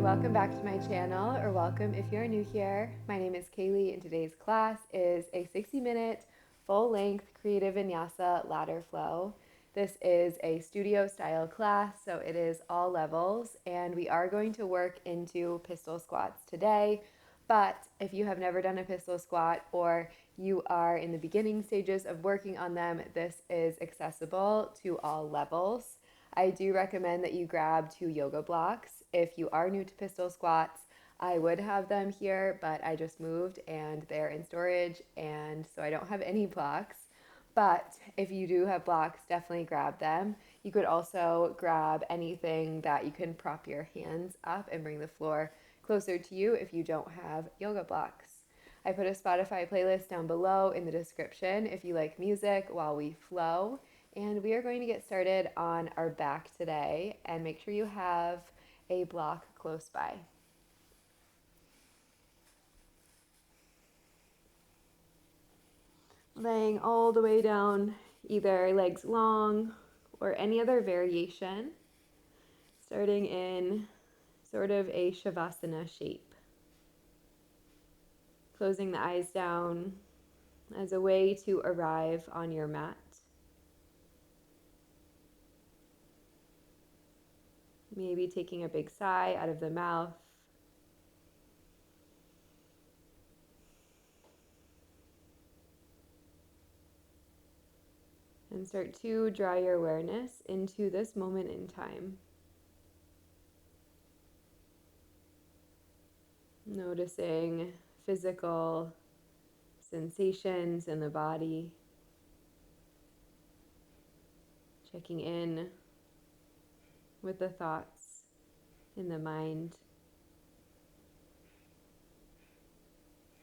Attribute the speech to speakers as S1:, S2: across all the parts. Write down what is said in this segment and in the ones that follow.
S1: welcome back to my channel, or welcome if you're new here. My name is Kaylee, and today's class is a 60-minute full-length creative vinyasa ladder flow. This is a studio style class, so it is all levels, and we are going to work into pistol squats today. But if you have never done a pistol squat, or you are in the beginning stages of working on them, this is accessible to all levels. I do recommend that you grab 2 yoga blocks. If you are new to pistol squats, I would have them here, but I just moved and they're in storage, and so I don't have any blocks. But if you do have blocks, definitely grab them. You could also grab anything that you can prop your hands up and bring the floor closer to you if you don't have yoga blocks. I put a Spotify playlist down below in the description if you like music while we flow. And we are going to get started on our back today, and make sure you have a block close by. Laying all the way down, either legs long or any other variation, starting in sort of a shavasana shape. Closing the eyes down as a way to arrive on your mat. Maybe taking a big sigh out of the mouth. And start to draw your awareness into this moment in time. Noticing physical sensations in the body. Checking in with the thoughts in the mind.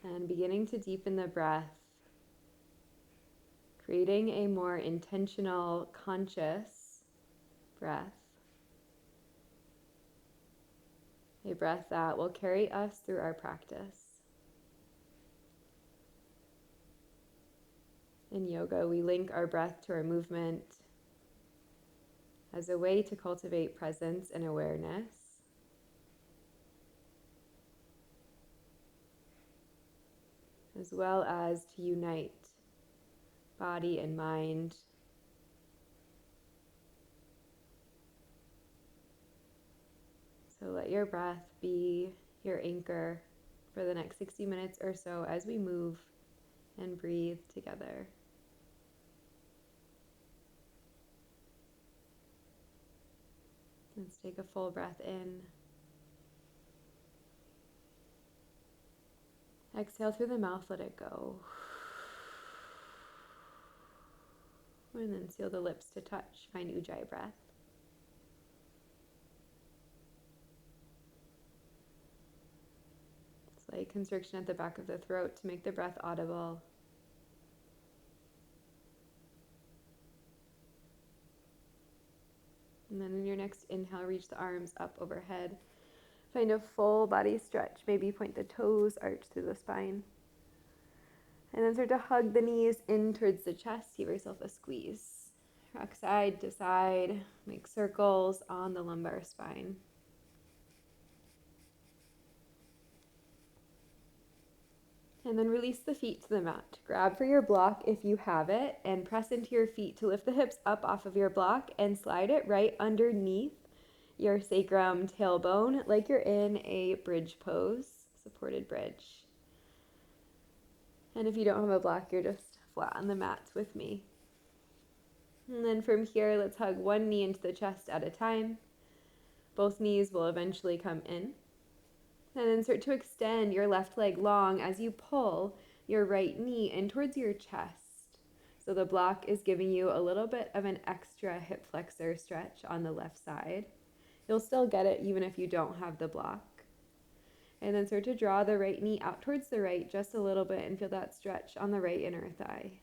S1: And beginning to deepen the breath, creating a more intentional, conscious breath. A breath that will carry us through our practice. In yoga, we link our breath to our movement as a way to cultivate presence and awareness. As well as to unite body and mind. So let your breath be your anchor for the next 60 minutes or so as we move and breathe together. Let's take a full breath in. Exhale through the mouth, let it go. And then seal the lips to touch, find Ujjayi breath. Slight constriction at the back of the throat to make the breath audible. And then in your next inhale, reach the arms up overhead. Find a full body stretch. Maybe point the toes, arch through the spine. And then start to hug the knees in towards the chest. Give yourself a squeeze. Rock side to side. Make circles on the lumbar spine. And then release the feet to the mat. Grab for your block if you have it, and press into your feet to lift the hips up off of your block and slide it right underneath your sacrum tailbone like you're in a bridge pose, supported bridge. And if you don't have a block, you're just flat on the mat with me. And then from here, let's hug one knee into the chest at a time. Both knees will eventually come in. And then start to extend your left leg long as you pull your right knee in towards your chest. So the block is giving you a little bit of an extra hip flexor stretch on the left side. You'll still get it even if you don't have the block. And then start to draw the right knee out towards the right just a little bit and feel that stretch on the right inner thigh.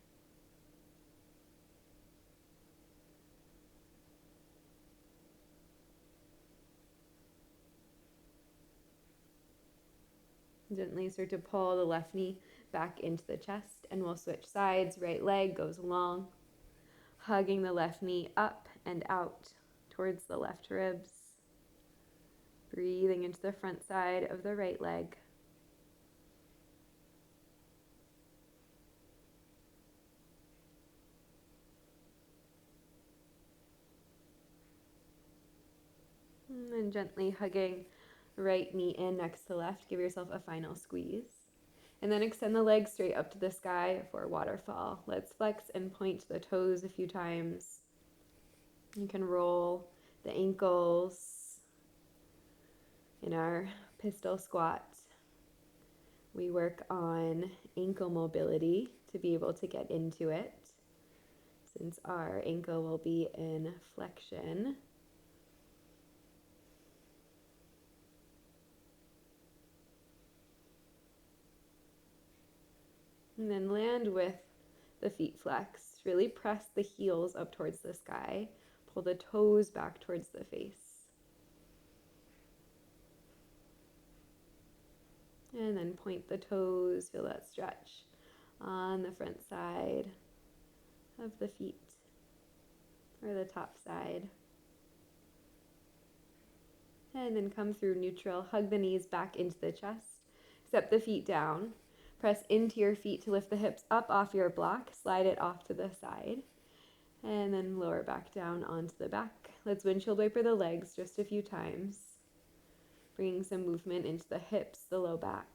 S1: Gently start to pull the left knee back into the chest, and we'll switch sides. Right leg goes long, hugging the left knee up and out towards the left ribs. Breathing into the front side of the right leg. And then gently hugging right knee in next to left. Give yourself a final squeeze. And then extend the legs straight up to the sky for waterfall. Let's flex and point the toes a few times. You can roll the ankles in our pistol squat. We work on ankle mobility to be able to get into it, since our ankle will be in flexion. And then land with the feet flexed. Really press the heels up towards the sky. Pull the toes back towards the face. And then point the toes, feel that stretch on the front side of the feet or the top side. And then come through neutral, hug the knees back into the chest, step the feet down, press into your feet to lift the hips up off your block, slide it off to the side, and then lower back down onto the back. Let's windshield wiper the legs just a few times, bringing some movement into the hips, the low back.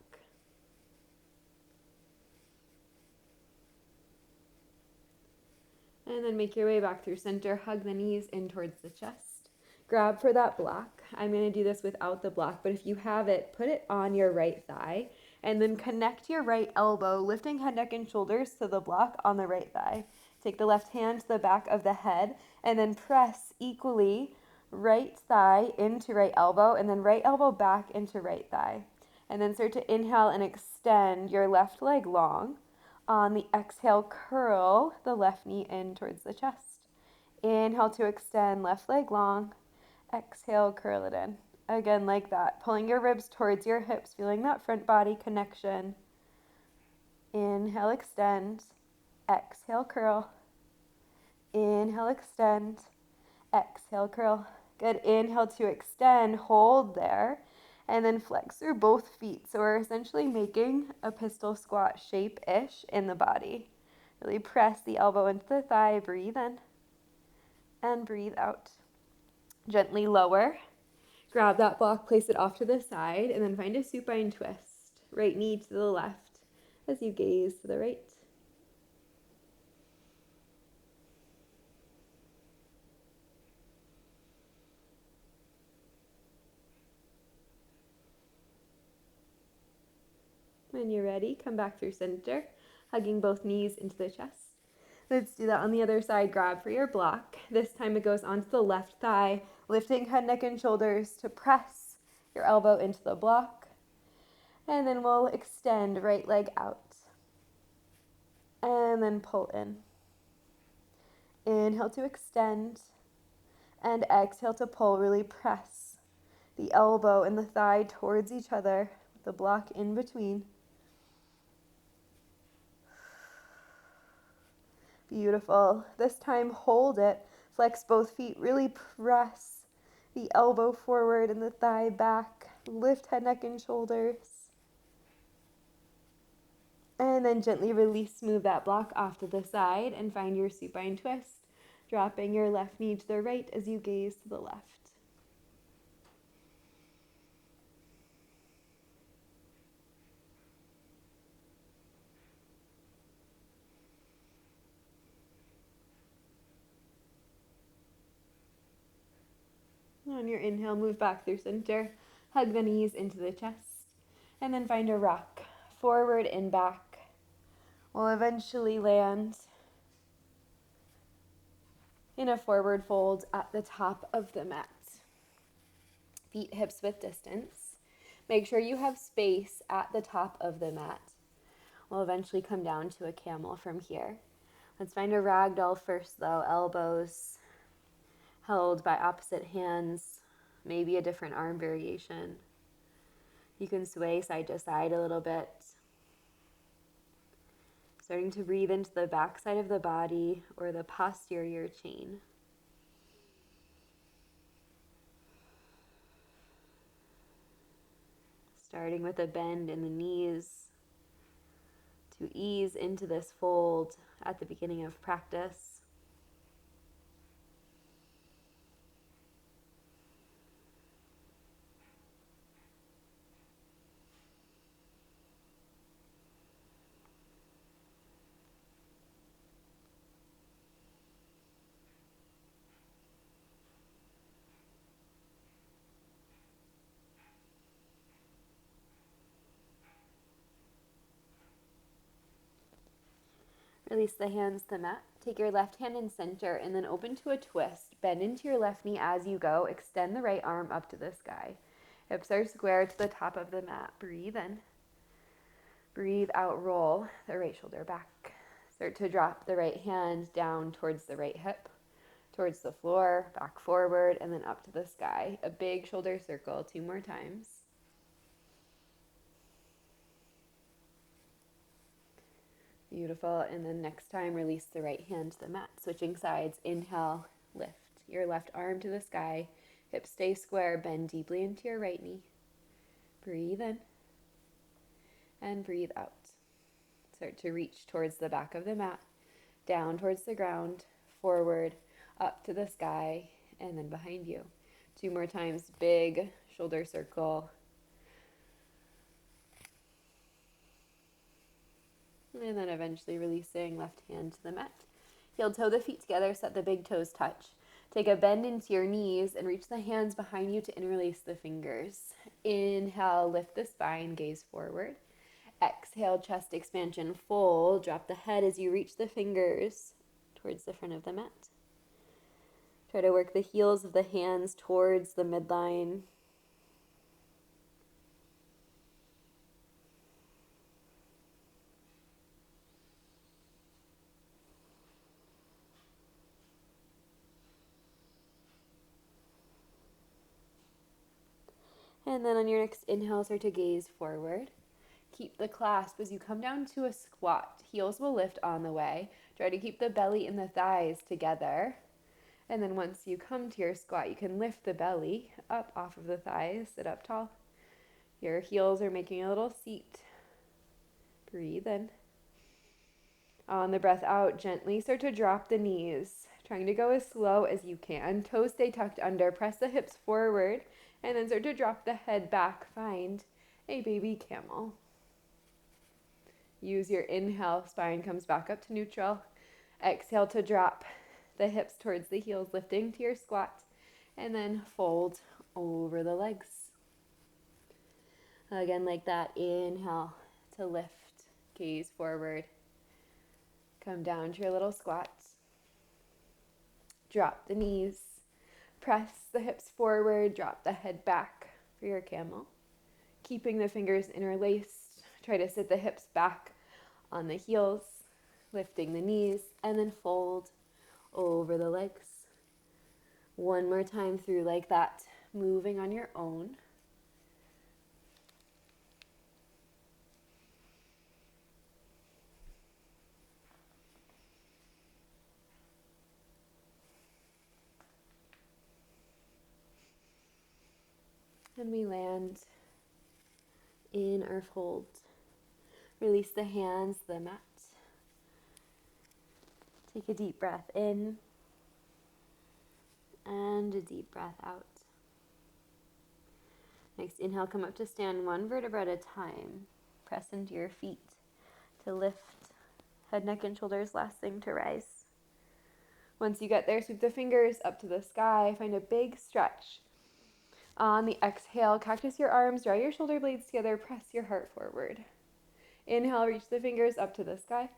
S1: And then make your way back through center, hug the knees in towards the chest. Grab for that block. I'm going to do this without the block, but if you have it, put it on your right thigh, and then connect your right elbow, lifting head, neck, and shoulders to the block on the right thigh. Take the left hand to the back of the head, and then press equally right thigh into right elbow, and then right elbow back into right thigh. And then start to inhale and extend your left leg long. On the exhale, curl the left knee in towards the chest. Inhale to extend, left leg long. Exhale, curl it in. Again, like that. Pulling your ribs towards your hips, feeling that front body connection. Inhale, extend. Exhale, curl. Inhale, extend. Exhale, curl. Good. Inhale to extend. Hold there. And then flex through both feet. So we're essentially making a pistol squat shape-ish in the body. Really press the elbow into the thigh. Breathe in and breathe out. Gently lower. Grab that block, place it off to the side, and then find a supine twist. Right knee to the left as you gaze to the right. When you're ready, come back through center, hugging both knees into the chest. Let's do that on the other side. Grab for your block. This time it goes onto the left thigh, lifting head, neck, and shoulders to press your elbow into the block. And then we'll extend right leg out. And then pull in. Inhale to extend. And exhale to pull. Really press the elbow and the thigh towards each other, with the block in between. Beautiful. This time hold it. Flex both feet. Really press the elbow forward and the thigh back. Lift head, neck, and shoulders. And then gently release, move that block off to the side and find your supine twist, dropping your left knee to the right as you gaze to the left. On your inhale, move back through center, hug the knees into the chest, and then find a rock, forward and back. We'll eventually land in a forward fold at the top of the mat. Feet hips width distance. Make sure you have space at the top of the mat. We'll eventually come down to a camel from here. Let's find a ragdoll first though. Elbows held by opposite hands, maybe a different arm variation. You can sway side to side a little bit. Starting to breathe into the back side of the body or the posterior chain. Starting with a bend in the knees to ease into this fold at the beginning of practice. Release the hands to the mat. Take your left hand in center and then open to a twist. Bend into your left knee as you go. Extend the right arm up to the sky. Hips are square to the top of the mat. Breathe in. Breathe out, roll the right shoulder back. Start to drop the right hand down towards the right hip, towards the floor, back forward, and then up to the sky. A big shoulder circle, 2 more times. Beautiful. And then next time, release the right hand to the mat. Switching sides. Inhale, lift your left arm to the sky. Hips stay square. Bend deeply into your right knee. Breathe in and breathe out. Start to reach towards the back of the mat, down towards the ground, forward, up to the sky, and then behind you. 2 more times. Big shoulder circle. And then eventually releasing left hand to the mat. Heel toe the feet together, set the big toes touch. Take a bend into your knees and reach the hands behind you to interlace the fingers. Inhale, lift the spine, gaze forward. Exhale, chest expansion, fold. Drop the head as you reach the fingers towards the front of the mat. Try to work the heels of the hands towards the midline. And then on your next inhale, start to gaze forward. Keep the clasp as you come down to a squat. Heels will lift on the way. Try to keep the belly and the thighs together. And then once you come to your squat, you can lift the belly up off of the thighs, sit up tall. Your heels are making a little seat. Breathe in. On the breath out, gently start to drop the knees, trying to go as slow as you can. Toes stay tucked under. Press the hips forward, and then start to drop the head back. Find a baby camel. Use your inhale, spine comes back up to neutral. Exhale to drop the hips towards the heels, lifting to your squat, and then fold over the legs. Again, like that, inhale to lift, gaze forward. Come down to your little squats. Drop the knees. Press the hips forward, drop the head back for your camel. Keeping the fingers interlaced, try to sit the hips back on the heels, lifting the knees, and then fold over the legs. 1 more time through like that, moving on your own. And we land in our fold. Release the hands to the mat. Take a deep breath in and a deep breath out. Next, inhale, come up to stand 1 vertebra at a time. Press into your feet to lift. Head, neck, and shoulders last thing to rise. Once you get there, sweep the fingers up to the sky. Find a big stretch. On the exhale, cactus your arms, draw your shoulder blades together, press your heart forward. Inhale, reach the fingers up to the sky.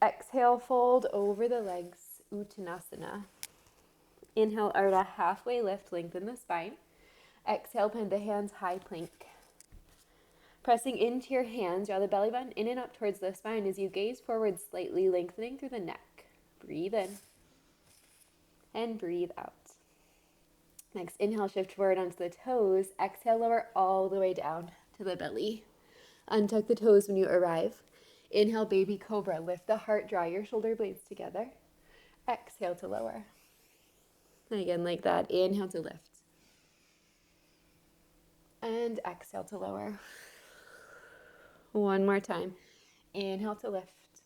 S1: Exhale, fold over the legs, Uttanasana. Inhale, Ardha, halfway lift, lengthen the spine. Exhale, panda hands, high plank. Pressing into your hands, draw the belly button in and up towards the spine as you gaze forward slightly, lengthening through the neck. Breathe in and breathe out. Next, inhale, shift forward onto the toes. Exhale, lower all the way down to the belly. Untuck the toes when you arrive. Inhale, baby cobra. Lift the heart, draw your shoulder blades together. Exhale to lower. And again, like that. Inhale to lift. And exhale to lower. One more time. Inhale to lift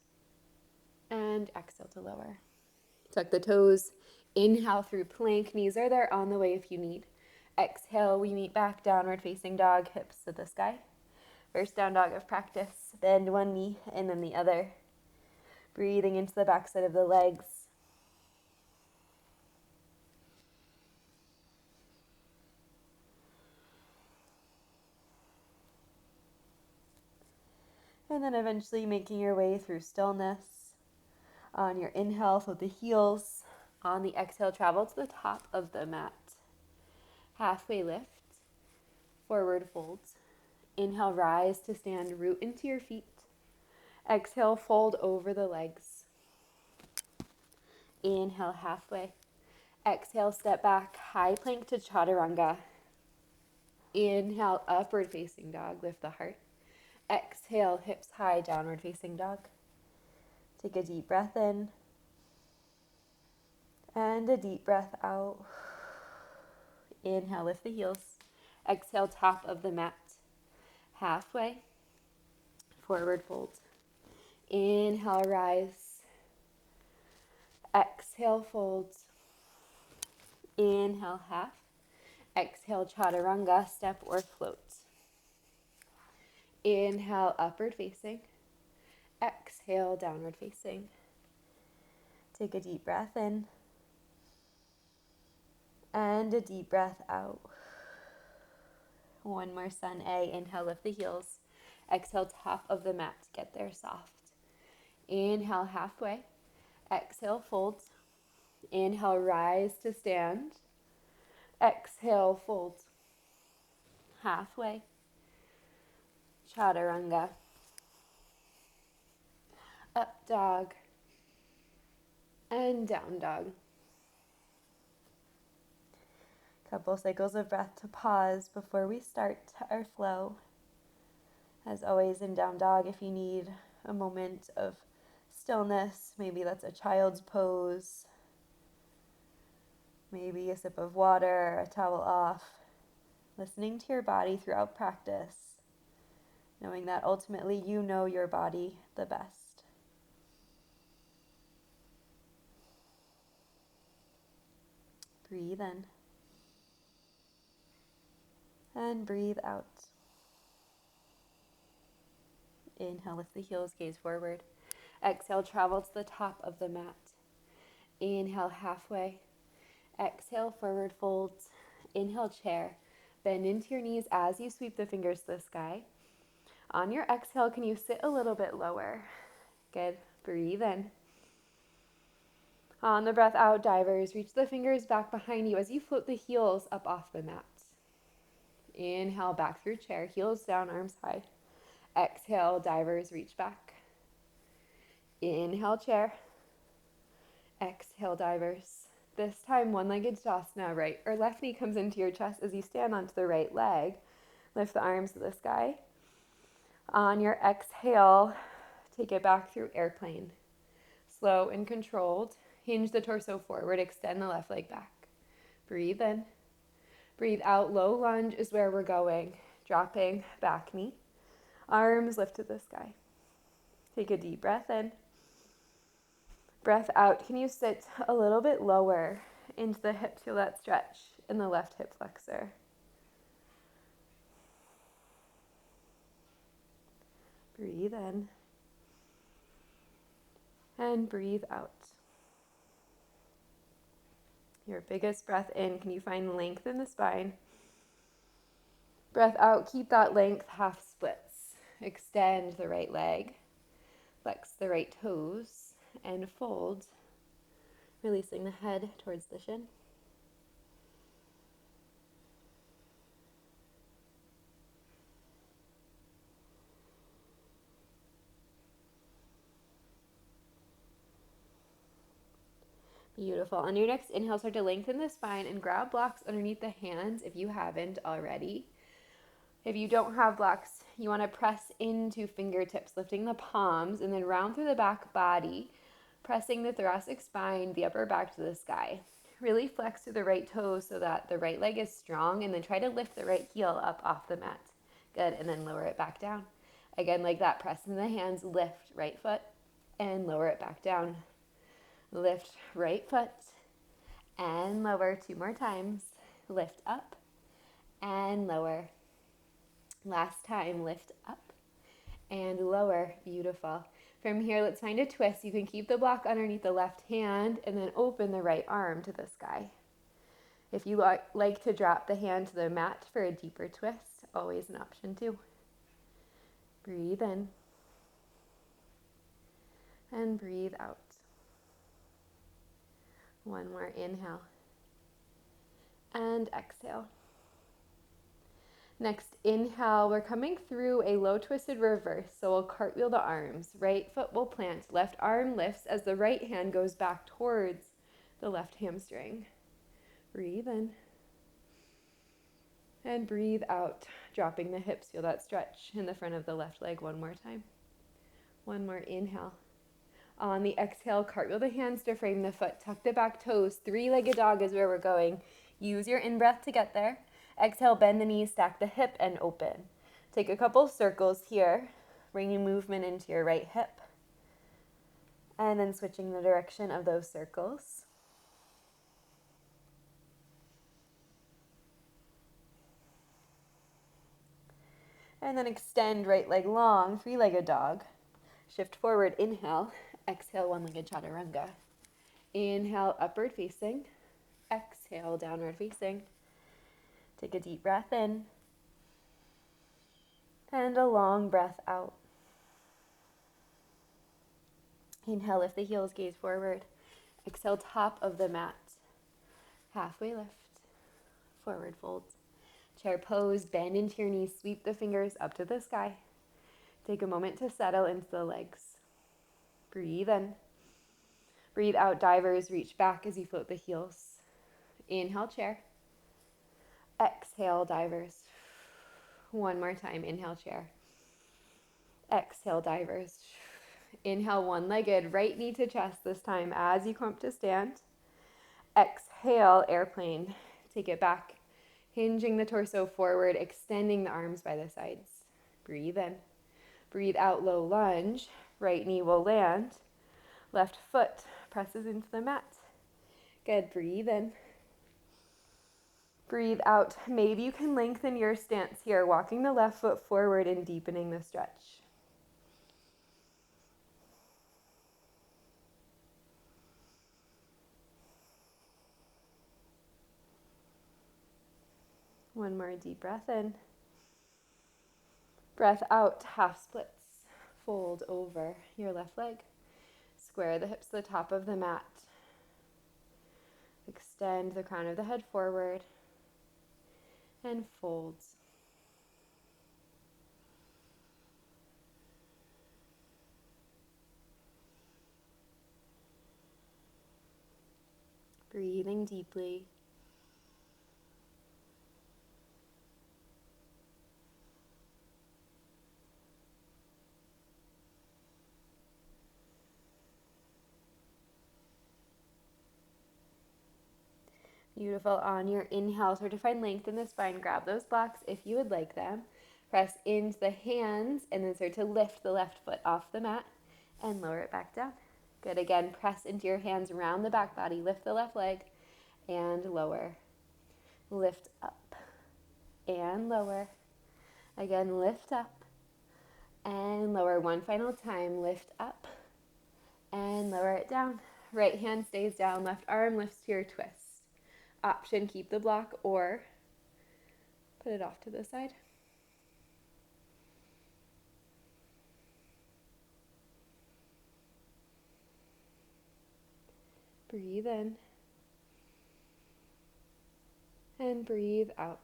S1: and exhale to lower. Tuck the toes. Inhale through plank. Knees are there on the way if you need. Exhale, we meet back, downward facing dog, hips to the sky. First down dog of practice. Bend one knee and then the other. Breathing into the backside of the legs. And then eventually making your way through stillness. On your inhale, float the heels. On the exhale, travel to the top of the mat. Halfway lift. Forward fold. Inhale, rise to stand, root into your feet. Exhale, fold over the legs. Inhale, halfway. Exhale, step back, high plank to chaturanga. Inhale, upward facing dog, lift the heart. Exhale, hips high, downward facing dog. Take a deep breath in and a deep breath out. Inhale, lift the heels. Exhale, top of the mat. Halfway, forward fold. Inhale, rise. Exhale, fold. Inhale, half. Exhale, chaturanga, step or float. Inhale, upward facing. Exhale, downward facing. Take a deep breath in and a deep breath out. One more sun A. Inhale, lift the heels. Exhale, top of the mat. Get there soft. Inhale, halfway. Exhale, fold. Inhale, rise to stand. Exhale, fold. Halfway. Chaturanga. Up dog. And down dog. Couple cycles of breath to pause before we start our flow. As always in down dog, if you need a moment of stillness, maybe that's a child's pose, maybe a sip of water, a towel off, listening to your body throughout practice, knowing that ultimately you know your body the best. Breathe in and breathe out. Inhale, lift the heels, gaze forward. Exhale, travel to the top of the mat. Inhale, halfway. Exhale, forward folds. Inhale, chair. Bend into your knees as you sweep the fingers to the sky. On your exhale, can you sit a little bit lower? Good. Breathe in. On the breath out, divers, reach the fingers back behind you as you float the heels up off the mat. Inhale, back through chair, heels down, arms high. Exhale, divers, reach back. Inhale, chair. Exhale, divers. This time, one-legged Shavasana, right or left knee comes into your chest as you stand onto the right leg. Lift the arms to the sky. On your exhale, take it back through airplane. Slow and controlled. Hinge the torso forward, extend the left leg back. Breathe in. Breathe out, low lunge is where we're going. Dropping back knee. Arms lift to the sky. Take a deep breath in. Breath out. Can you sit a little bit lower into the hips? Feel that stretch in the left hip flexor. Breathe in. And breathe out. Your biggest breath in, can you find length in the spine? Breath out, keep that length, half splits. Extend the right leg. Flex the right toes and fold, releasing the head towards the shin. Beautiful. On your next inhale, start to lengthen the spine and grab blocks underneath the hands if you haven't already. If you don't have blocks, you want to press into fingertips, lifting the palms, and then round through the back body, pressing the thoracic spine, the upper back to the sky. Really flex through the right toes so that the right leg is strong, and then try to lift the right heel up off the mat. Good, and then lower it back down. Again, like that, press in the hands, lift right foot and lower it back down. Lift right foot and lower 2 more times. Lift up and lower. Last time, lift up and lower. Beautiful. From here, let's find a twist. You can keep the block underneath the left hand and then open the right arm to the sky. If you like to drop the hand to the mat for a deeper twist, always an option too. Breathe in and breathe out. One more inhale and exhale. Next, inhale, we're coming through a low twisted reverse, so we'll cartwheel the arms. Right foot will plant, left arm lifts as the right hand goes back towards the left hamstring. Breathe in and breathe out, dropping the hips. Feel that stretch in the front of the left leg one more time. One more inhale. On the exhale, cartwheel the hands to frame the foot. Tuck the back toes. Three-legged dog is where we're going. Use your in-breath to get there. Exhale, bend the knees, stack the hip, and open. Take a couple circles here, bringing movement into your right hip. And then switching the direction of those circles. And then extend right leg long, three-legged dog. Shift forward, inhale. Exhale, one-legged chaturanga. Inhale, upward facing. Exhale, downward facing. Take a deep breath in. And a long breath out. Inhale, lift the heels, gaze forward. Exhale, top of the mat. Halfway lift. Forward fold. Chair pose, bend into your knees, sweep the fingers up to the sky. Take a moment to settle into the legs. Breathe in. Breathe out, divers, reach back as you float the heels. Inhale, chair. Exhale, divers. One more time, inhale, chair. Exhale, divers. Inhale, one-legged, right knee to chest this time as you come up to stand. Exhale, airplane. Take it back, hinging the torso forward, extending the arms by the sides. Breathe in. Breathe out, low lunge. Right knee will land. Left foot presses into the mat. Good, breathe in. Breathe out. Maybe you can lengthen your stance here, walking the left foot forward and deepening the stretch. One more deep breath in. Breath out, half splits. Fold over your left leg. Square the hips to the top of the mat. Extend the crown of the head forward and folds. Breathing deeply. Beautiful. On your inhale, start to find length in the spine. Grab those blocks if you would like them. Press into the hands and then start to lift the left foot off the mat and lower it back down. Good. Again, press into your hands around the back body. Lift the left leg and lower. Lift up and lower. Again, lift up and lower. One final time. Lift up and lower it down. Right hand stays down. Left arm lifts to your twist. Option, keep the block or put it off to the side. Breathe in and breathe out.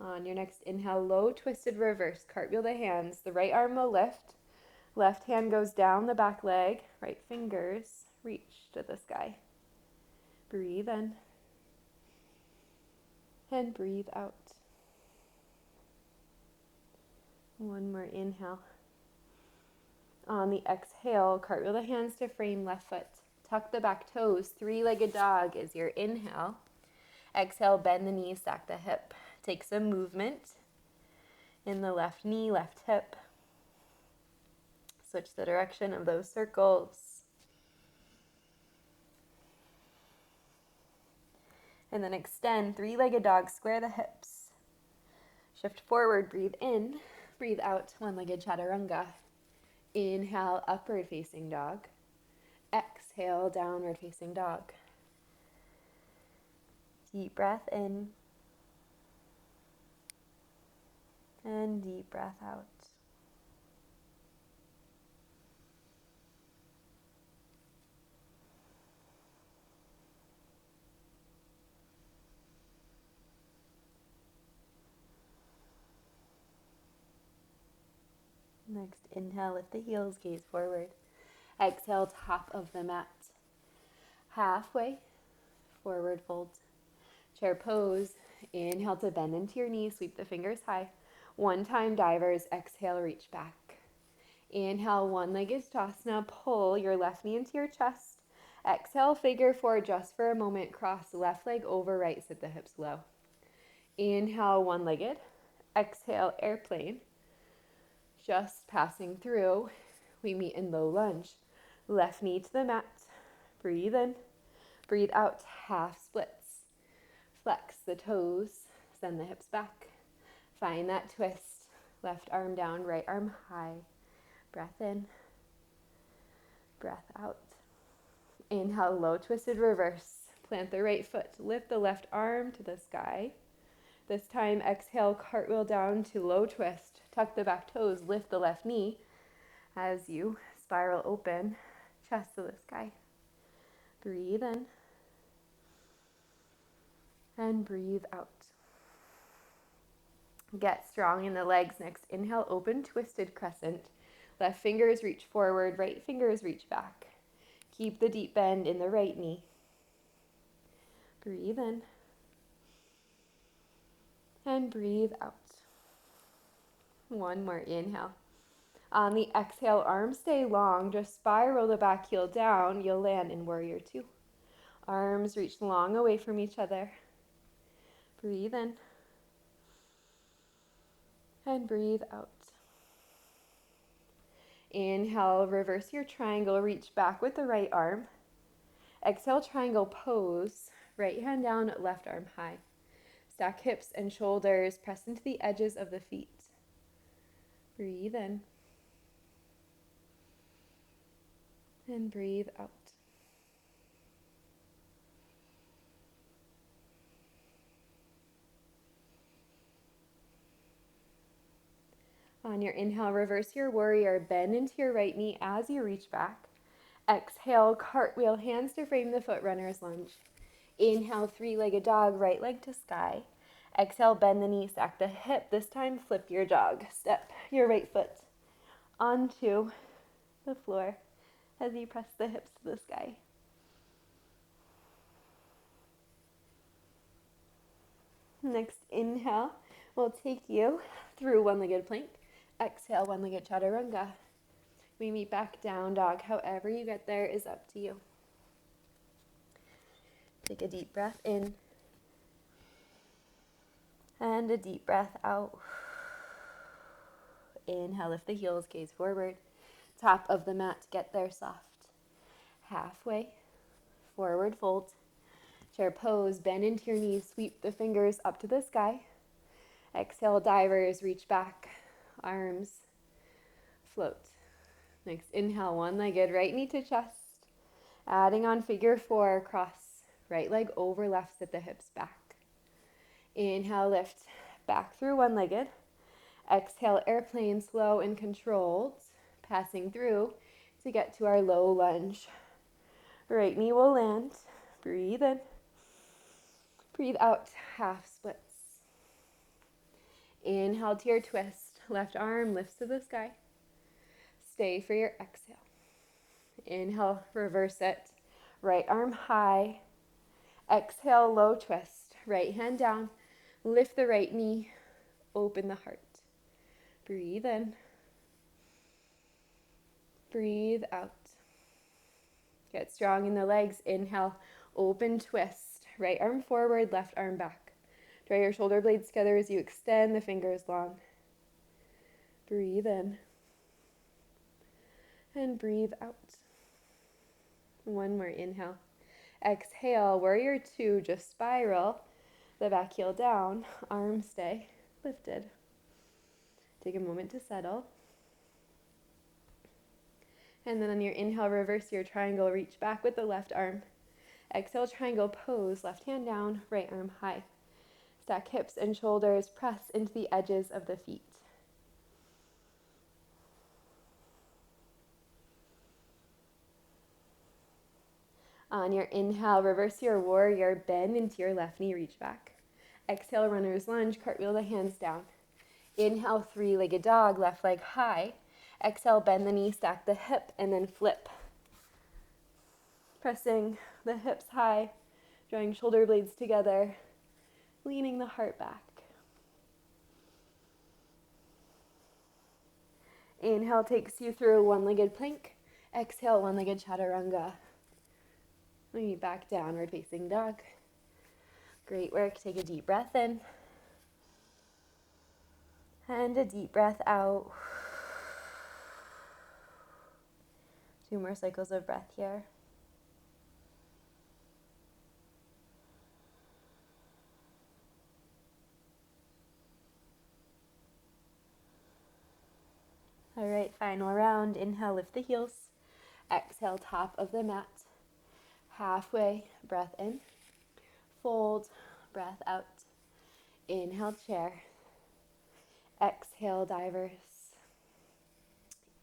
S1: On your next inhale, low twisted reverse. Cartwheel the hands. The right arm will lift. Left hand goes down the back leg. Right fingers reach to the sky. Breathe in and breathe out. One more inhale. On the exhale, cartwheel the hands to frame left foot. Tuck the back toes. Three-legged dog is your inhale. Exhale, bend the knees, stack the hip. Take some movement in the left knee, left hip. Switch the direction of those circles. And then extend, three-legged dog, square the hips. Shift forward, breathe in. Breathe out, one-legged chaturanga. Inhale, upward facing dog. Exhale, downward facing dog. Deep breath in. And deep breath out. Next, inhale, lift the heels, gaze forward. Exhale, top of the mat. Halfway, forward fold. Chair pose. Inhale to bend into your knees, sweep the fingers high. One-time divers, exhale, reach back. Inhale, one-legged Shavasana, pull your left knee into your chest. Exhale, figure four just for a moment, cross left leg over right, sit the hips low. Inhale, one-legged. Exhale, airplane. Just passing through, we meet in low lunge. Left knee to the mat. Breathe in, breathe out, half splits. Flex the toes, send the hips back. Find that twist. Left arm down, right arm high. Breath in, breath out. Inhale, low twisted reverse. Plant the right foot, lift the left arm to the sky. This time, exhale, cartwheel down to low twist. Tuck the back toes, lift the left knee as you spiral open, chest to the sky. Breathe in and breathe out. Get strong in the legs. Next, inhale, open twisted crescent. Left fingers reach forward, right fingers reach back. Keep the deep bend in the right knee. Breathe in and breathe out. One more inhale. On the exhale, arms stay long. Just spiral the back heel down. You'll land in warrior two. Arms reach long away from each other. Breathe in and breathe out. Inhale, reverse your triangle. Reach back with the right arm. Exhale, triangle pose. Right hand down, left arm high. Stack hips and shoulders. Press into the edges of the feet. Breathe in and breathe out. On your inhale, reverse your warrior. Bend into your right knee as you reach back. Exhale, cartwheel, hands to frame the foot, runner's lunge. Inhale, three-legged dog, right leg to sky. Exhale, bend the knee, stack the hip. This time, flip your dog. Step your right foot onto the floor as you press the hips to the sky. Next inhale will take you through one-legged plank. Exhale, one-legged chaturanga. We meet back down dog. However you get there is up to you. Take a deep breath in and a deep breath out. Inhale, lift the heels, gaze forward. Top of the mat, get there soft. Halfway, forward fold. Chair pose, bend into your knees, sweep the fingers up to the sky. Exhale, divers, reach back, arms float. Next, inhale, one-legged, right knee to chest. Adding on figure four, cross right leg over left, sit the hips back. Inhale, lift back through one-legged. Exhale, airplane, slow and controlled, passing through to get to our low lunge. Right knee will land. Breathe in. Breathe out, half splits. Inhale to your twist. Left arm lifts to the sky. Stay for your exhale. Inhale, reverse it. Right arm high. Exhale, low twist. Right hand down. Lift the right knee. Open the heart. Breathe in. Breathe out. Get strong in the legs. Inhale, open twist. Right arm forward, left arm back. Draw your shoulder blades together as you extend the fingers long. Breathe in. And breathe out. One more inhale. Exhale, warrior two, just spiral the back heel down, arms stay lifted. Take a moment to settle. And then on your inhale, reverse your triangle, reach back with the left arm. Exhale, triangle pose, left hand down, right arm high. Stack hips and shoulders, press into the edges of the feet. On your inhale, reverse your warrior, bend into your left knee, reach back. Exhale, runner's lunge, cartwheel the hands down. Inhale, three-legged dog, left leg high. Exhale, bend the knee, stack the hip, and then flip. Pressing the hips high, drawing shoulder blades together, leaning the heart back. Inhale takes you through one-legged plank. Exhale, one-legged chaturanga. Maybe back downward facing dog. Great work. Take a deep breath in. And a deep breath out. 2 more cycles of breath here. All right, final round. Inhale, lift the heels. Exhale, top of the mat. Halfway, breath in. Fold, breath out. Inhale, chair. Exhale, divers.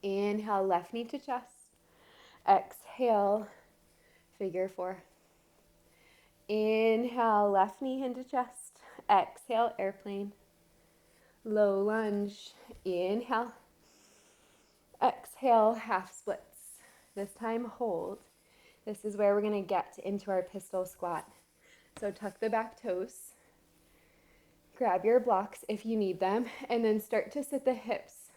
S1: Inhale, left knee to chest. Exhale, figure four. Inhale, left knee into chest. Exhale, airplane. Low lunge. Inhale. Exhale, half splits. This time, hold. This is where we're going to get into our pistol squat. So tuck the back toes. Grab your blocks if you need them, and then start to sit the hips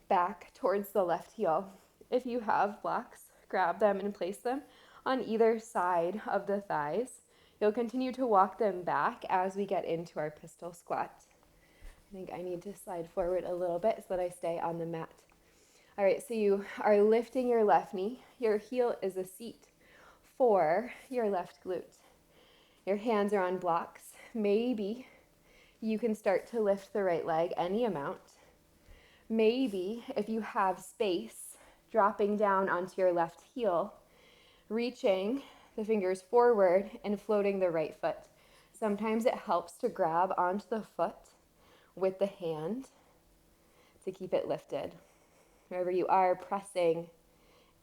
S1: back towards the left heel. If you have blocks, grab them and place them on either side of the thighs. You'll continue to walk them back as we get into our pistol squat. I think I need to slide forward a little bit so that I stay on the mat. All right, so you are lifting your left knee. Your heel is a seat for your left glute. Your hands are on blocks. Maybe you can start to lift the right leg any amount. Maybe if you have space, dropping down onto your left heel, reaching the fingers forward and floating the right foot. Sometimes it helps to grab onto the foot with the hand to keep it lifted. Wherever you are, pressing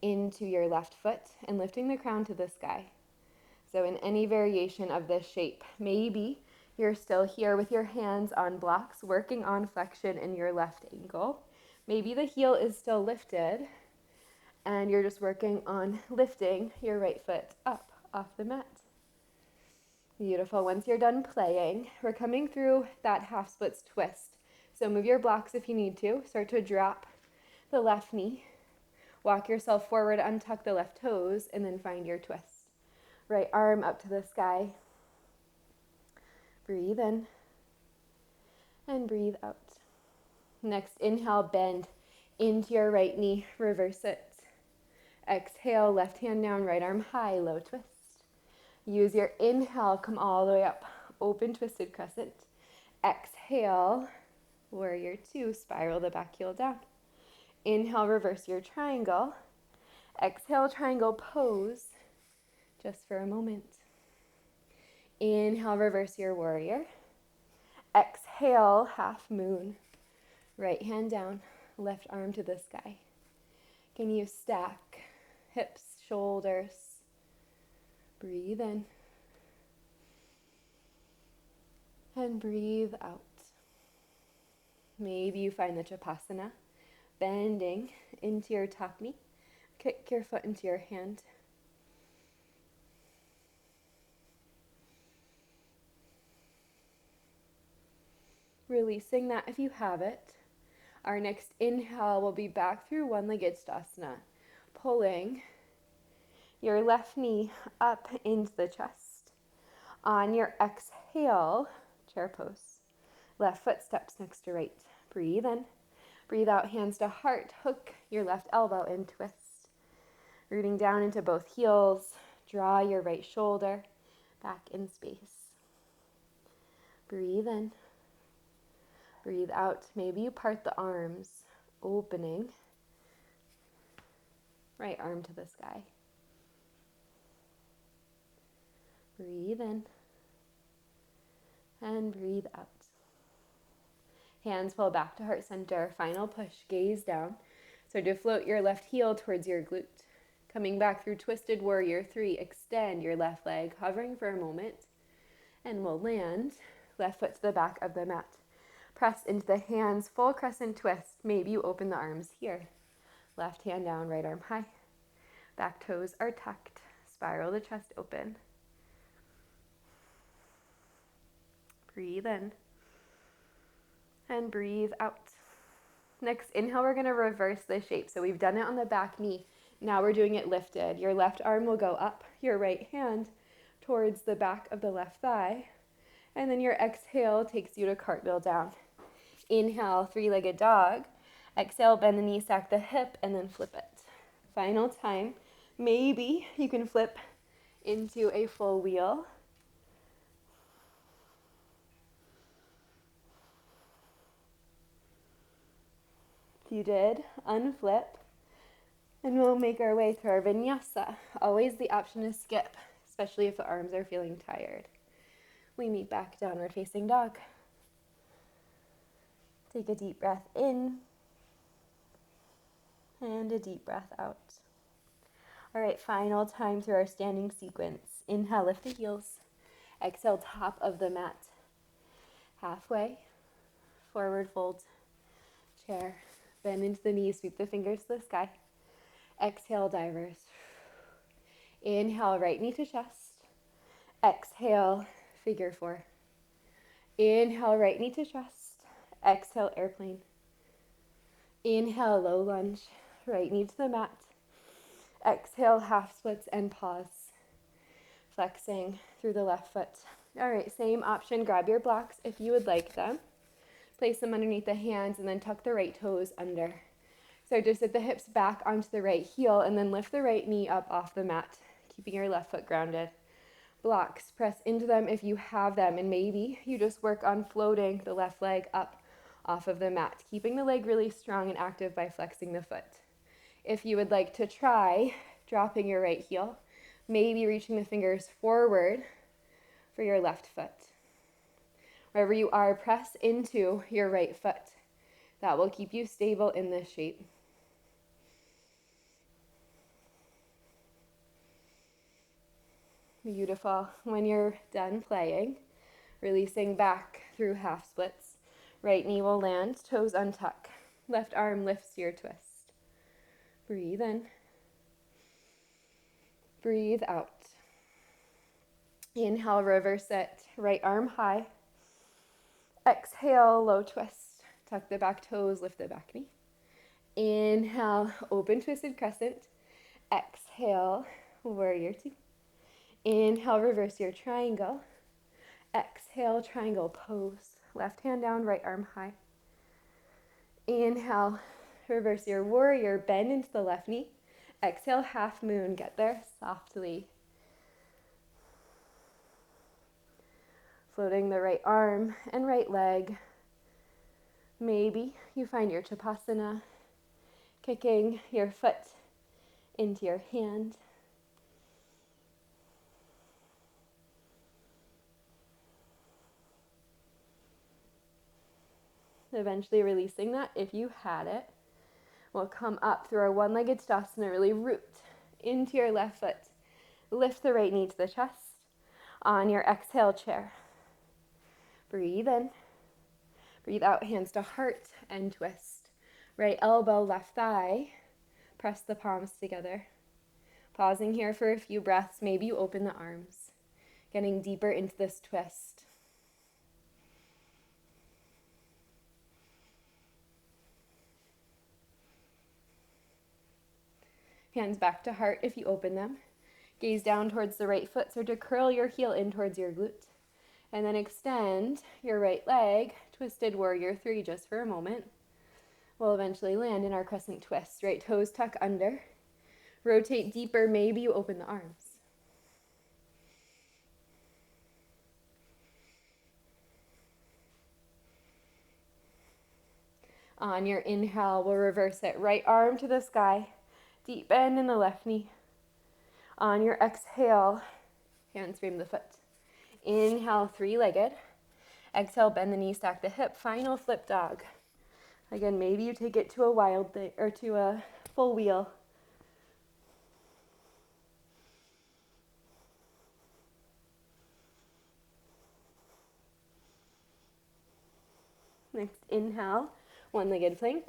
S1: into your left foot and lifting the crown to the sky. So in any variation of this shape, maybe you're still here with your hands on blocks, working on flexion in your left ankle. Maybe the heel is still lifted and you're just working on lifting your right foot up off the mat. Beautiful. Once you're done playing, we're coming through that half splits twist. So move your blocks if you need to. Start to drop the left knee. Walk yourself forward, untuck the left toes, and then find your twist. Right arm up to the sky. Breathe in and breathe out. Next, inhale, bend into your right knee, reverse it. Exhale, left hand down, right arm high, low twist. Use your inhale, come all the way up, open twisted crescent. Exhale, warrior two, spiral the back heel down. Inhale, reverse your triangle. Exhale, triangle pose, just for a moment. Inhale, reverse your warrior. Exhale, half moon. Right hand down, left arm to the sky. Can you stack hips, shoulders? Breathe in. And breathe out. Maybe you find the Chapasana, bending into your top knee. Kick your foot into your hand. Releasing that if you have it. Our next inhale will be back through one-legged Stasana, pulling your left knee up into the chest. On your exhale, chair pose. Left foot steps next to right. Breathe in. Breathe out, hands to heart. Hook your left elbow in, twist. Rooting down into both heels. Draw your right shoulder back in space. Breathe in. Breathe out. Maybe you part the arms, opening. Right arm to the sky. Breathe in. And breathe out. Hands pull back to heart center. Final push, gaze down. So to float your left heel towards your glute. Coming back through twisted warrior 3, extend your left leg, hovering for a moment. And we'll land, left foot to the back of the mat. Press into the hands, full crescent twist. Maybe you open the arms here. Left hand down, right arm high. Back toes are tucked. Spiral the chest open. Breathe in. And breathe out. Next inhale, we're going to reverse the shape. So we've done it on the back knee. Now we're doing it lifted. Your left arm will go up, your right hand towards the back of the left thigh. And then your exhale takes you to cartwheel down. Inhale, three-legged dog. Exhale, bend the knee, stack the hip, and then flip it. Final time. Maybe you can flip into a full wheel. If you did, unflip. And we'll make our way through our vinyasa. Always the option to skip, especially if the arms are feeling tired. We meet back downward facing dog. Take a deep breath in and a deep breath out. All right, final time through our standing sequence. Inhale, lift the heels. Exhale, top of the mat. Halfway, forward fold, chair. Bend into the knees, sweep the fingers to the sky. Exhale, divers. Inhale, right knee to chest. Exhale, figure 4. Inhale, right knee to chest. Exhale, airplane. Inhale, low lunge. Right knee to the mat. Exhale, half splits and pause. Flexing through the left foot. All right, same option. Grab your blocks if you would like them. Place them underneath the hands and then tuck the right toes under. So just sit the hips back onto the right heel and then lift the right knee up off the mat, keeping your left foot grounded. Blocks, press into them if you have them, and maybe you just work on floating the left leg up off of the mat, keeping the leg really strong and active by flexing the foot. If you would like to try dropping your right heel, maybe reaching the fingers forward for your left foot. Wherever you are, press into your right foot. That will keep you stable in this shape. Beautiful. When you're done playing, releasing back through half splits. Right knee will land, toes untuck. Left arm lifts your twist. Breathe in. Breathe out. Inhale, reverse it. Right arm high. Exhale, low twist. Tuck the back toes, lift the back knee. Inhale, open twisted crescent. Exhale, warrior 2. Inhale, reverse your triangle. Exhale, triangle pose. Left hand down, right arm high. Inhale, reverse your warrior, bend into the left knee. Exhale, half moon, get there softly. Floating the right arm and right leg. Maybe you find your Chapasana, kicking your foot into your hand. Eventually releasing that if you had it. We'll come up through our one-legged Stasana, really root into your left foot. Lift the right knee to the chest. On your exhale, chair. Breathe in. Breathe out, hands to heart and twist. Right elbow, left thigh. Press the palms together. Pausing here for a few breaths. Maybe you open the arms. Getting deeper into this twist. Hands back to heart if you open them. Gaze down towards the right foot. Start to curl your heel in towards your glute. And then extend your right leg, twisted warrior 3 just for a moment. We'll eventually land in our crescent twist. Right toes tuck under. Rotate deeper. Maybe you open the arms. On your inhale, we'll reverse it. Right arm to the sky. Deep bend in the left knee. On your exhale, hands frame the foot. Inhale, three-legged. Exhale, bend the knee, stack the hip. Final flip dog. Again, maybe you take it to a wild thing or to a full wheel. Next, inhale, one-legged plank.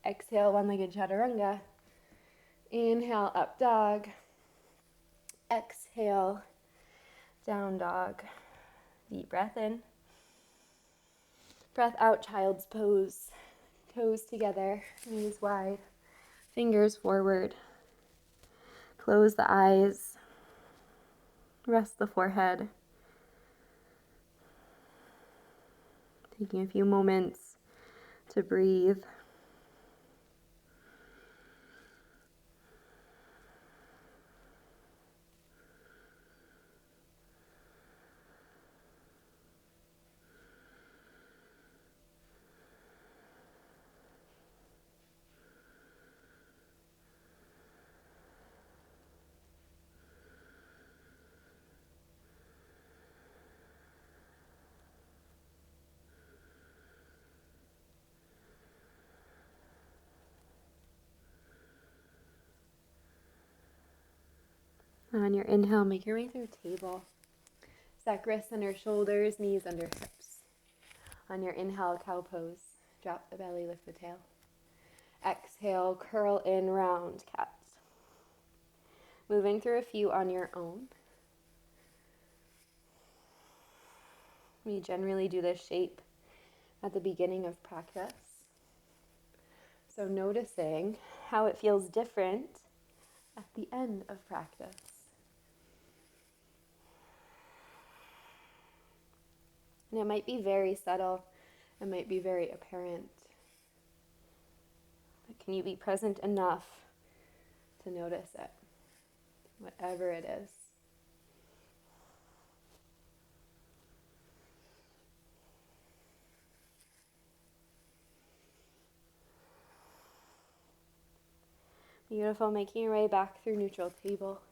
S1: Exhale, one-legged chaturanga. Inhale, up dog. Exhale, down dog. Deep breath in. Breath out, child's pose. Toes together, knees wide, fingers forward. Close the eyes. Rest the forehead. Taking a few moments to breathe. On your inhale, make your way through table. Stack wrists under shoulders, knees under hips. On your inhale, cow pose. Drop the belly, lift the tail. Exhale, curl in, round cat. Moving through a few on your own. We generally do this shape at the beginning of practice. So noticing how it feels different at the end of practice. And it might be very subtle, it might be very apparent. But can you be present enough to notice it, whatever it is? Beautiful, making your way back through neutral table.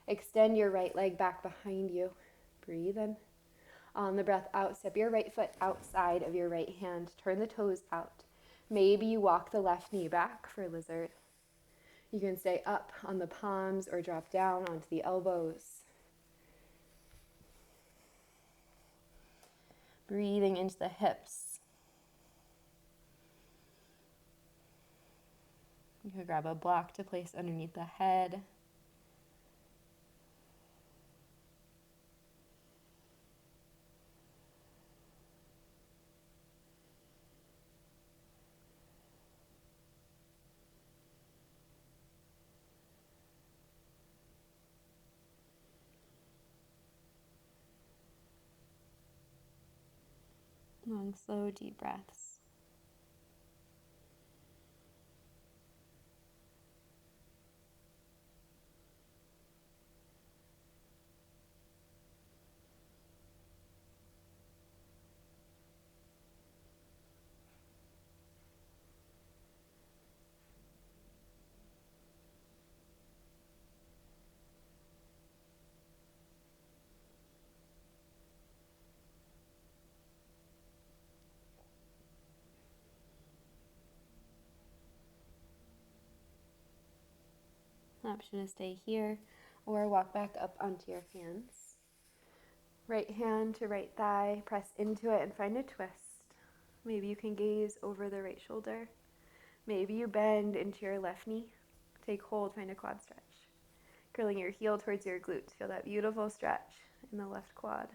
S1: Extend your right leg back behind you. Breathe in. On the breath out, step your right foot outside of your right hand. Turn the toes out. Maybe you walk the left knee back for lizard. You can stay up on the palms or drop down onto the elbows. Breathing into the hips. You can grab a block to place underneath the head. Long, slow, deep breaths. Option to stay here or walk back up onto your hands. Right hand to right thigh, press into it and find a twist. Maybe you can gaze over the right shoulder. Maybe you bend into your left knee. Take hold, find a quad stretch. Curling your heel towards your glute. Feel that beautiful stretch in the left quad.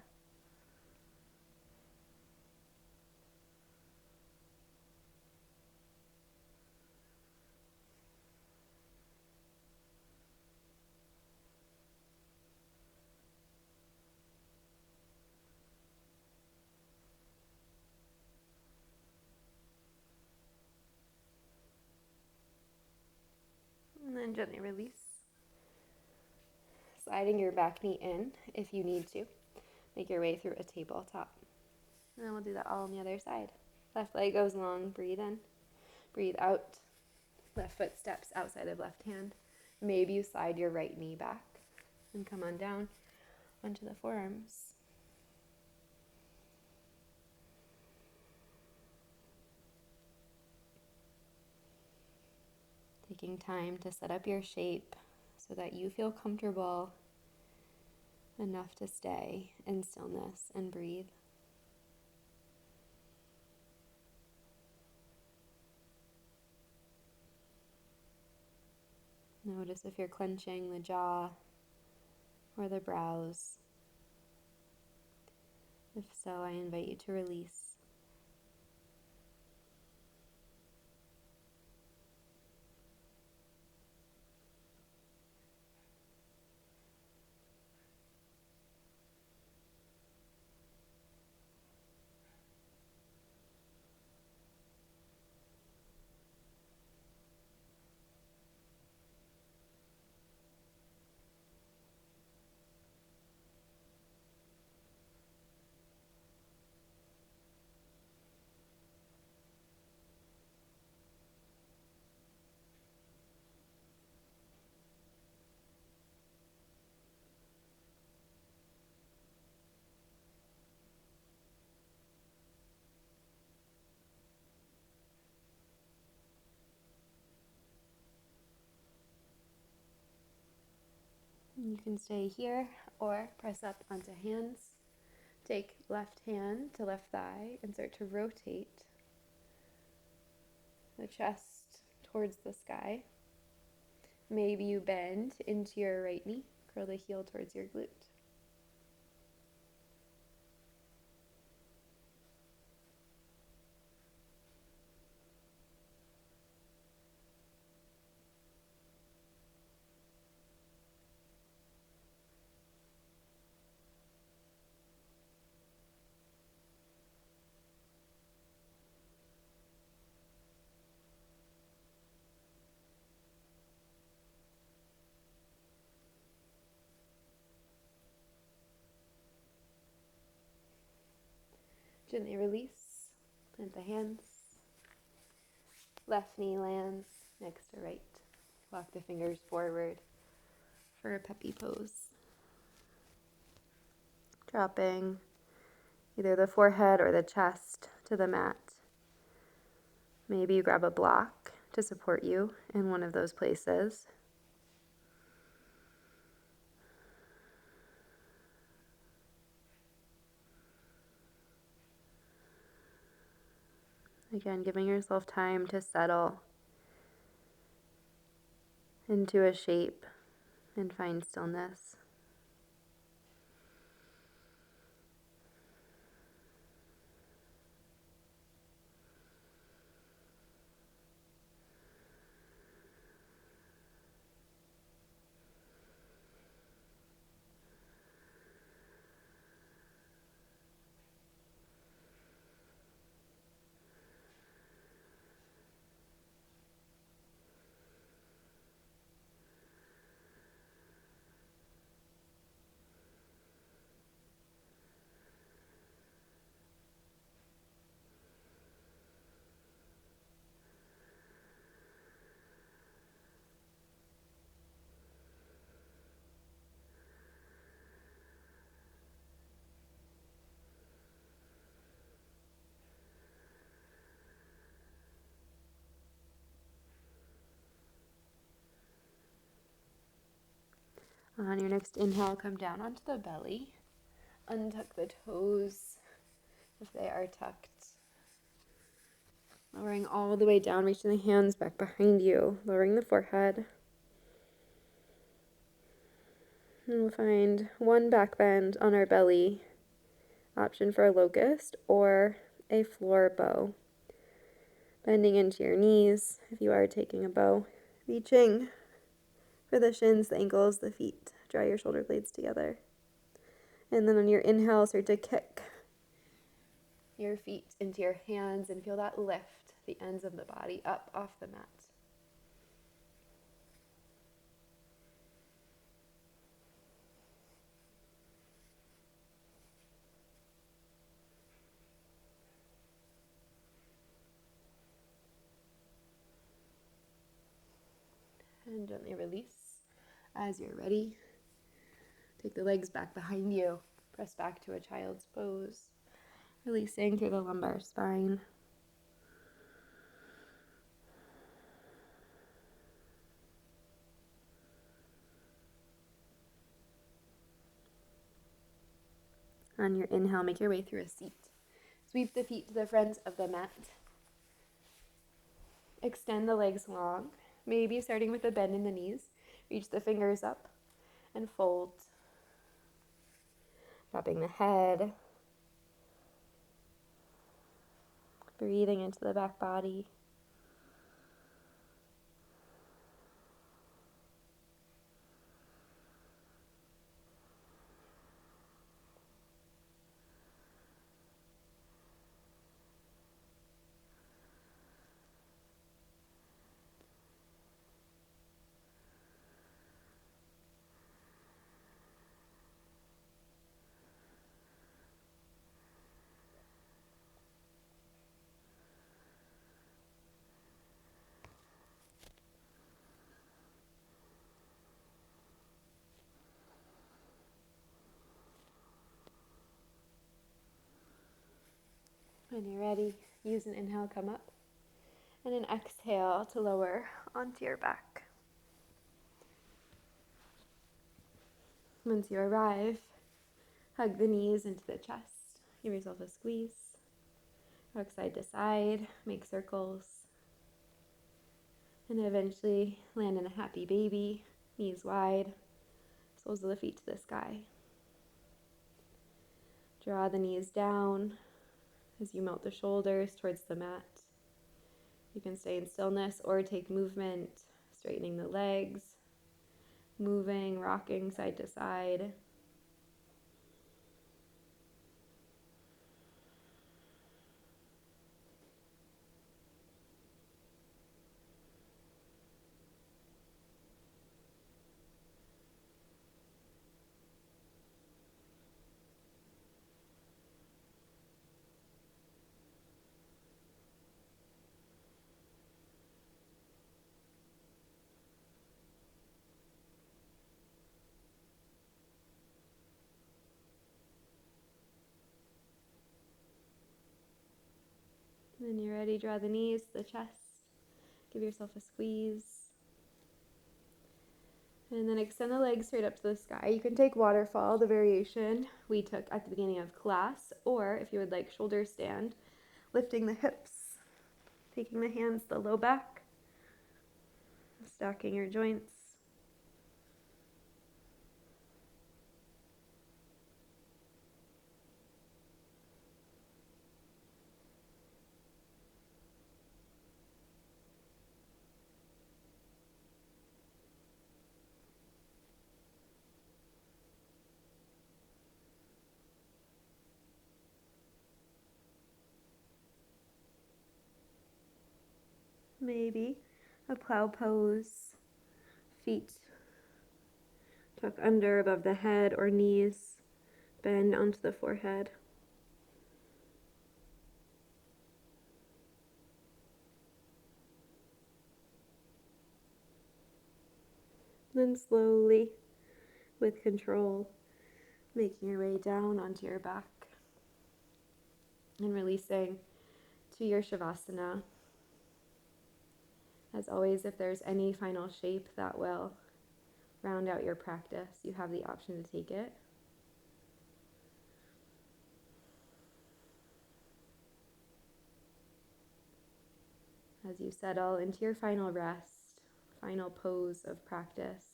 S1: And gently release. Sliding your back knee in if you need to. Make your way through a tabletop. And then we'll do that all on the other side. Left leg goes long, breathe in. Breathe out. Left foot steps outside of left hand. Maybe you slide your right knee back and come on down onto the forearms. Taking time to set up your shape so that you feel comfortable enough to stay in stillness and breathe. Notice if you're clenching the jaw or the brows. If so, I invite you to release. You can stay here or press up onto hands. Take left hand to left thigh and start to rotate the chest towards the sky. Maybe you bend into your right knee, curl the heel towards your glute. Gently release, plant the hands. Left knee lands next to right. Walk the fingers forward for a puppy pose. Dropping either the forehead or the chest to the mat. Maybe you grab a block to support you in one of those places. Again, giving yourself time to settle into a shape and find stillness. On your next inhale, come down onto the belly. Untuck the toes if they are tucked. Lowering all the way down, reaching the hands back behind you. Lowering the forehead. And we'll find one back bend on our belly. Option for a locust or a floor bow. Bending into your knees if you are taking a bow. Reaching for the shins, the ankles, the feet. Draw your shoulder blades together. And then on your inhale, start to kick your feet into your hands and feel that lift the ends of the body up off the mat. and gently release. As you're ready, take the legs back behind you. Press back to a child's pose, releasing through the lumbar spine. On your inhale, make your way through a seat. Sweep the feet to the front of the mat. Extend the legs long, maybe starting with a bend in the knees. Reach the fingers up and fold. Dropping the head. Breathing into the back body. When you're ready, use an inhale, come up, and an exhale to lower onto your back. Once you arrive, hug the knees into the chest. Give yourself a squeeze. Rock side to side, make circles, and eventually land in a happy baby, knees wide, soles of the feet to the sky. Draw the knees down as you melt the shoulders towards the mat. You can stay in stillness or take movement, straightening the legs, moving, rocking side to side. When you're ready, draw the knees to the chest. Give yourself a squeeze. And then extend the legs straight up to the sky. You can take waterfall, the variation we took at the beginning of class, or if you would like shoulder stand, lifting the hips, taking the hands to the low back, stacking your joints. Maybe a plow pose, feet tuck under above the head or knees bend onto the forehead. Then slowly, with control, making your way down onto your back and releasing to your Shavasana. As always, if there's any final shape that will round out your practice, you have the option to take it. As you settle into your final rest, final pose of practice,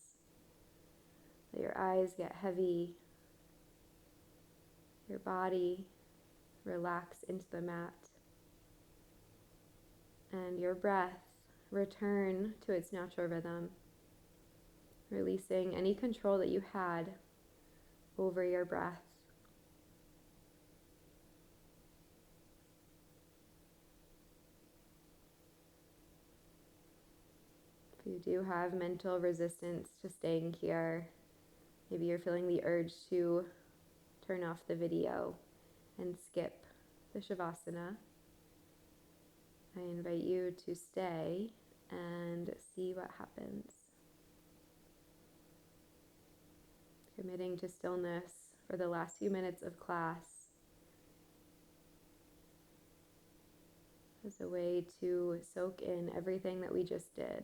S1: let your eyes get heavy, your body relax into the mat, and your breath return to its natural rhythm, releasing any control that you had over your breath. If you do have mental resistance to staying here, maybe you're feeling the urge to turn off the video and skip the Shavasana, I invite you to stay and see what happens. committing to stillness for the last few minutes of class as a way to soak in everything that we just did.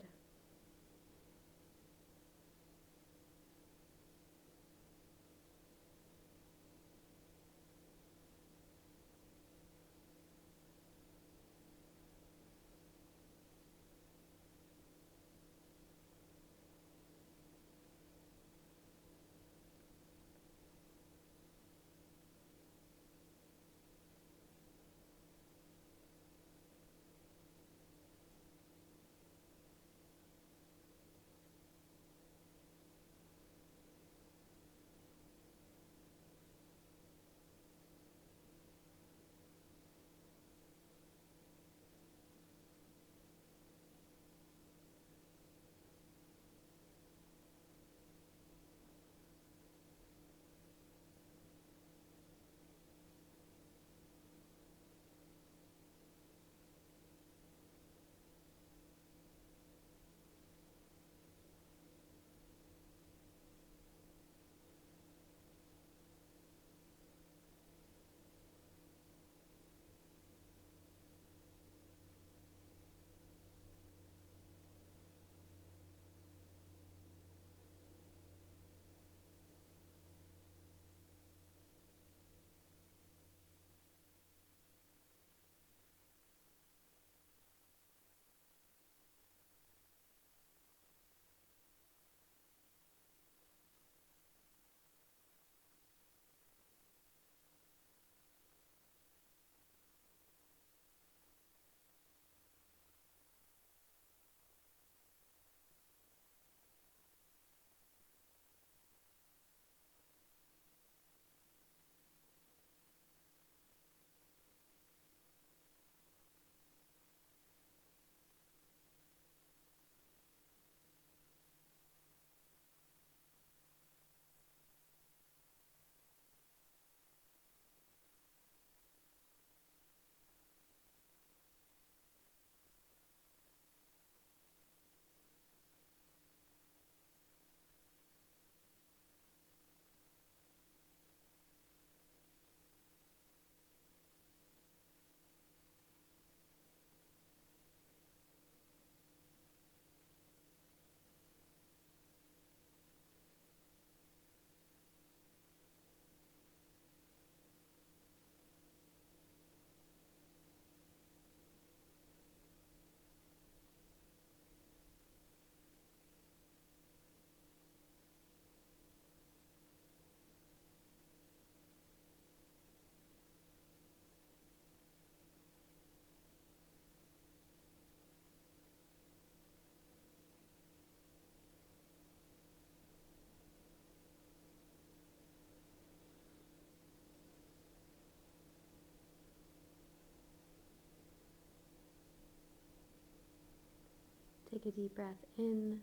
S1: Take a deep breath in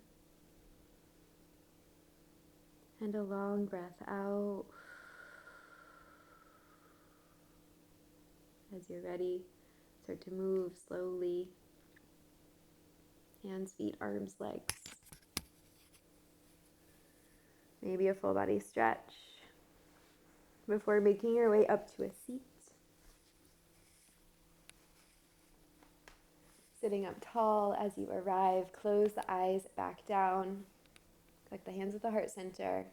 S1: and a long breath out. As you're ready, start to move slowly. Hands, feet, arms, legs. Maybe a full body stretch before making your way up to a seat. Sitting up tall as you arrive, close the eyes back down. Collect the hands at the heart center.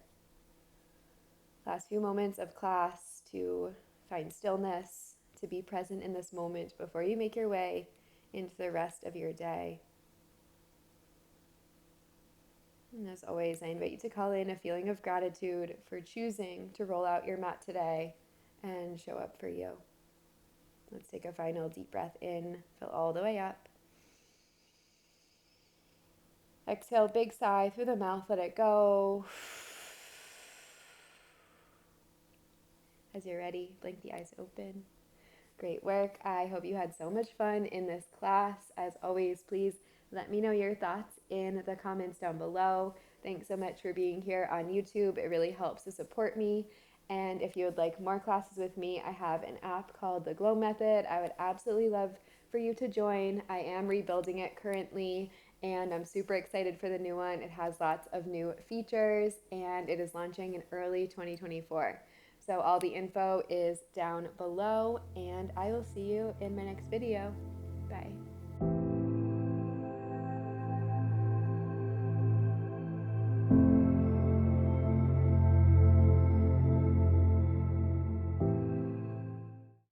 S1: Last few moments of class to find stillness, to be present in this moment before you make your way into the rest of your day. And as always, I invite you to call in a feeling of gratitude for choosing to roll out your mat today and show up for you. Let's take a final deep breath in, fill all the way up. Exhale, big sigh through the mouth, let it go. As you're ready, blink the eyes open. Great work. I hope you had so much fun in this class. As always, please let me know your thoughts in the comments down below. Thanks so much for being here on YouTube. It really helps to support me. And if you would like more classes with me, I have an app called The Glow Method. I would absolutely love for you to join. I am rebuilding it currently, and I'm super excited for the new one. It has lots of new features and it is launching in early 2024. So all the info is down below, and I will see you in my next video. Bye.